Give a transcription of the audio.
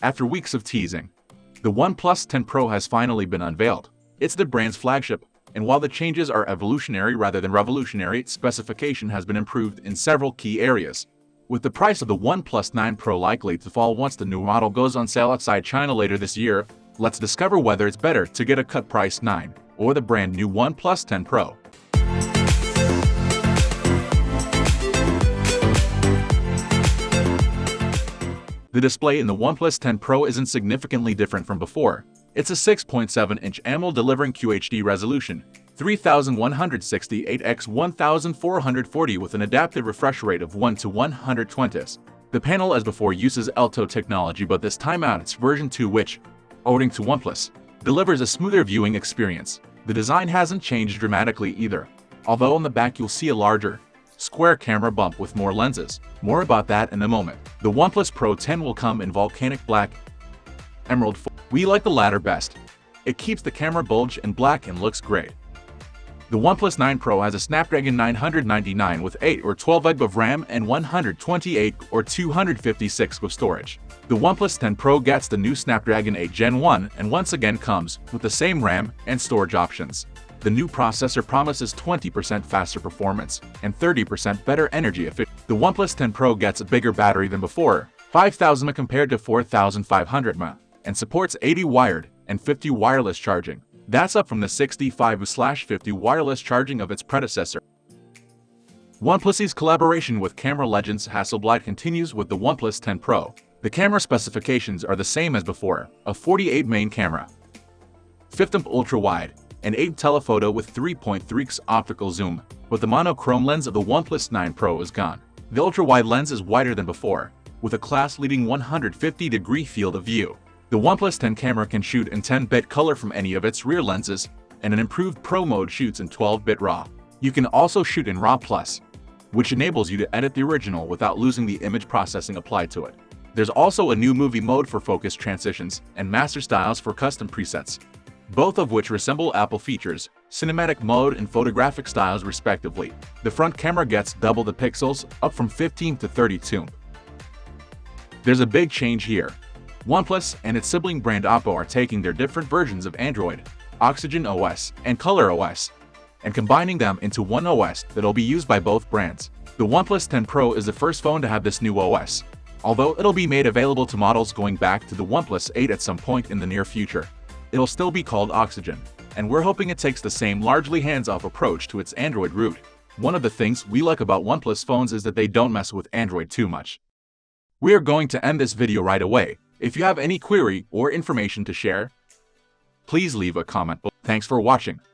After weeks of teasing, the OnePlus 10 Pro has finally been unveiled. It's the brand's flagship, and while the changes are evolutionary rather than revolutionary, its specification has been improved in several key areas. With the price of the OnePlus 9 Pro likely to fall once the new model goes on sale outside China later this year, let's discover whether it's better to get a cut-price 9 or the brand new OnePlus 10 Pro. The display in the OnePlus 10 Pro isn't significantly different from before. It's a 6.7-inch AMOLED delivering QHD resolution, 3168 x 1440 with an adaptive refresh rate of 1:120. The panel as before uses Elto technology, but this time out it's version 2 which, owing to OnePlus, delivers a smoother viewing experience. The design hasn't changed dramatically either, although on the back you'll see a larger, square camera bump with more lenses. More about that in a moment. The OnePlus Pro 10 will come in volcanic black, emerald. We like the latter best. It keeps the camera bulge in black and looks great. The OnePlus 9 Pro has a Snapdragon 999 with 8 or 12 GB of RAM and 128 or 256 GB of storage. The OnePlus 10 Pro gets the new Snapdragon 8 Gen 1 and once again comes with the same RAM and storage options. The new processor promises 20% faster performance and 30% better energy efficiency. The OnePlus 10 Pro gets a bigger battery than before, 5,000 mAh compared to 4,500 mAh, and supports 80 wired and 50 wireless charging. That's up from the 65/50 wireless charging of its predecessor. OnePlus's collaboration with camera legends Hasselblad continues with the OnePlus 10 Pro. The camera specifications are the same as before, a 48 main camera, 50 ultra-wide, and 8 telephoto with 3.3x optical zoom, but the monochrome lens of the OnePlus 9 Pro is gone. The ultra-wide lens is wider than before, with a class-leading 150-degree field of view. The OnePlus 10 camera can shoot in 10-bit color from any of its rear lenses, and an improved Pro mode shoots in 12-bit RAW. You can also shoot in RAW+, which enables you to edit the original without losing the image processing applied to it. There's also a new movie mode for focus transitions and master styles for custom presets, both of which resemble Apple features, cinematic mode and photographic styles respectively. The front camera gets double the pixels, up from 15 to 32. There's a big change here. OnePlus and its sibling brand Oppo are taking their different versions of Android, Oxygen OS, and Color OS, and combining them into one OS that'll be used by both brands. The OnePlus 10 Pro is the first phone to have this new OS, although it'll be made available to models going back to the OnePlus 8 at some point in the near future. It'll still be called Oxygen, and we're hoping it takes the same largely hands-off approach to its Android route. One of the things we like about OnePlus phones is that they don't mess with Android too much. We are going to end this video right away. If you have any query or information to share, please leave a comment below. Thanks for watching.